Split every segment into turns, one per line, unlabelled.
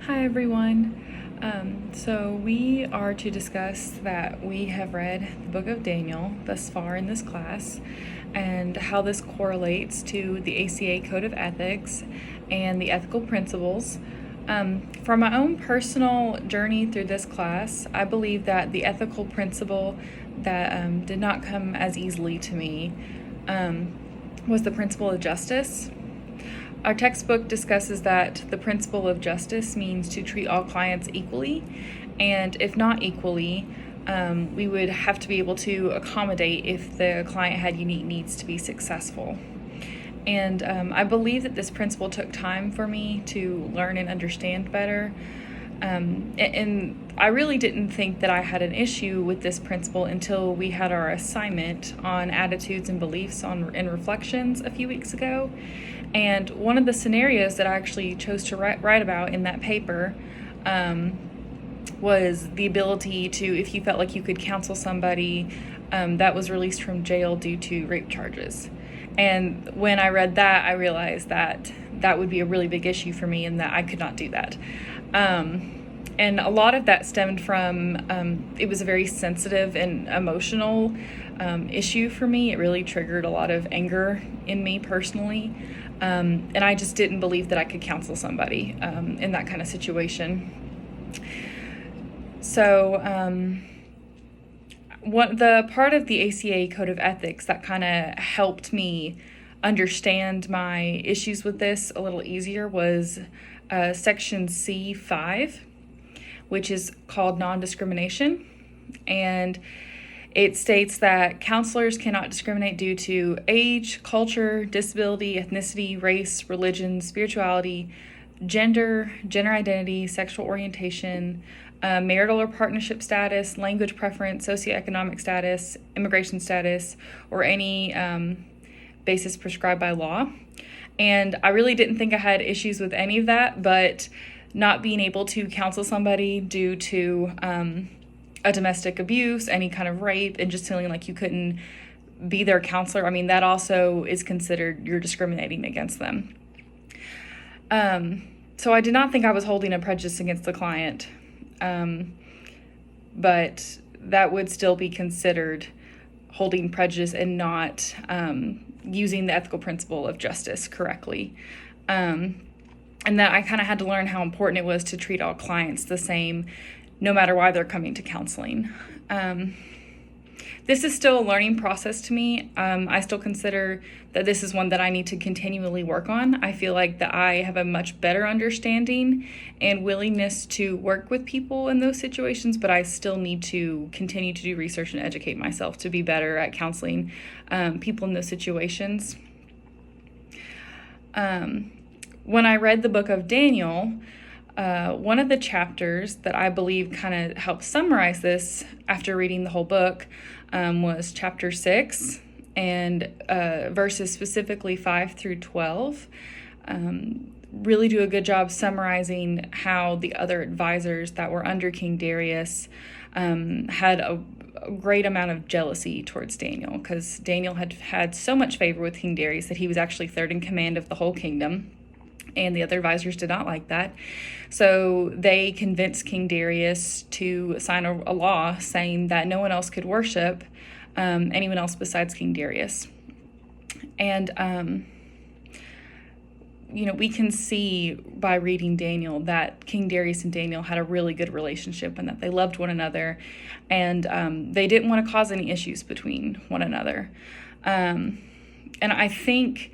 Hi everyone. So we are to discuss that we have read the book of Daniel thus far in this class and how this correlates to the ACA Code of Ethics and the ethical principles. From my own personal journey through this class, I believe that the ethical principle that did not come as easily to me was the principle of justice. Our textbook discusses that the principle of justice means to treat all clients equally, and if not equally, we would have to be able to accommodate if the client had unique needs to be successful. And I believe that this principle took time for me to learn and understand better. And I really didn't think that I had an issue with this principle until we had our assignment on attitudes and beliefs in reflections a few weeks ago. And one of the scenarios that I actually chose to write about in that paper was the ability to, if you felt like you could counsel somebody that was released from jail due to rape charges. And when I read that, I realized that that would be a really big issue for me and that I could not do that. And a lot of that stemmed from, it was a very sensitive and emotional issue for me. It really triggered a lot of anger in me personally. And I just didn't believe that I could counsel somebody in that kind of situation. So the part of the ACA Code of Ethics that kind of helped me understand my issues with this a little easier was Section C5, which is called non-discrimination. And it states that counselors cannot discriminate due to age, culture, disability, ethnicity, race, religion, spirituality, gender identity, sexual orientation, marital or partnership status, language preference, socioeconomic status, immigration status, or any basis prescribed by law. And I really didn't think I had issues with any of that, but not being able to counsel somebody due to a domestic abuse, any kind of rape, and just feeling like you couldn't be their counselor, I mean, that also is considered you're discriminating against them. So I did not think I was holding a prejudice against the client, but that would still be considered holding prejudice and not using the ethical principle of justice correctly. And that I kind of had to learn how important it was to treat all clients the same, no matter why they're coming to counseling. This is still a learning process to me. I still consider that this is one that I need to continually work on. I feel like that I have a much better understanding and willingness to work with people in those situations, but I still need to continue to do research and educate myself to be better at counseling people in those situations. When I read the book of Daniel, one of the chapters that I believe kind of helped summarize this after reading the whole book was chapter 6 and verses specifically 5 through 12. Really do a good job summarizing how the other advisors that were under King Darius had a great amount of jealousy towards Daniel, because Daniel had so much favor with King Darius that he was actually third in command of the whole kingdom. And the other advisors did not like that. So they convinced King Darius to sign a law saying that no one else could worship anyone else besides King Darius. And, we can see by reading Daniel that King Darius and Daniel had a really good relationship and that they loved one another, and they didn't want to cause any issues between one another. And I think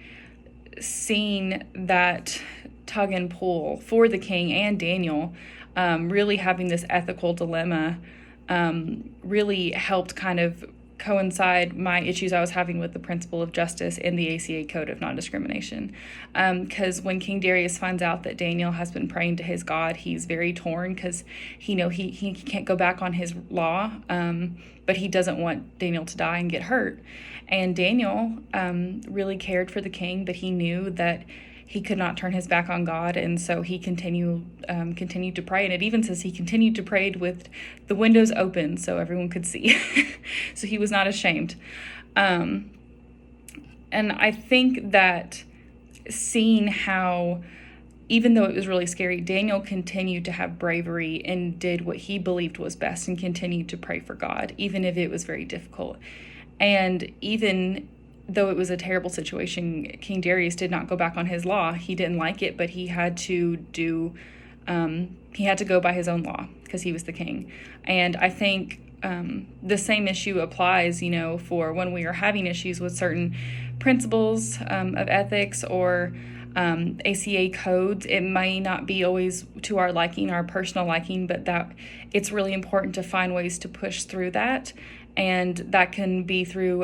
seeing that tug and pull for the king and Daniel, really having this ethical dilemma, really helped kind of coincide my issues I was having with the principle of justice in the ACA Code of Non-Discrimination. Because when King Darius finds out that Daniel has been praying to his God, he's very torn because he can't go back on his law, but he doesn't want Daniel to die and get hurt. And Daniel really cared for the king, but he knew that he could not turn his back on God, and so he continued to pray. And it even says he continued to pray with the windows open so everyone could see. So he was not ashamed. And I think that seeing how even though it was really scary, Daniel continued to have bravery and did what he believed was best and continued to pray for God, even if it was very difficult. And even though it was a terrible situation, King Darius did not go back on his law. He didn't like it, but he had to go by his own law because he was the king. And I think the same issue applies, for when we are having issues with certain principles of ethics or ACA codes. It may not be always to our liking, our personal liking, but that it's really important to find ways to push through that. And that can be through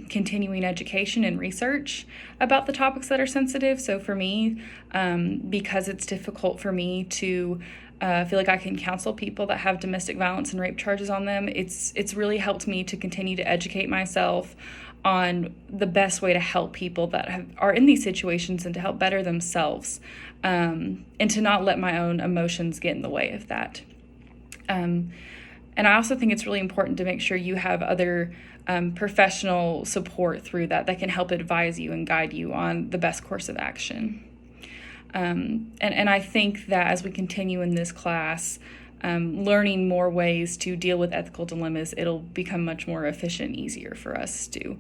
continuing education and research about the topics that are sensitive. So for me, because it's difficult for me to feel like I can counsel people that have domestic violence and rape charges on them, it's really helped me to continue to educate myself on the best way to help people that are in these situations and to help better themselves, and to not let my own emotions get in the way of that. And I also think it's really important to make sure you have other professional support through that can help advise you and guide you on the best course of action. And I think that as we continue in this class, learning more ways to deal with ethical dilemmas, it'll become much more efficient and easier for us to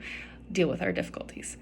deal with our difficulties.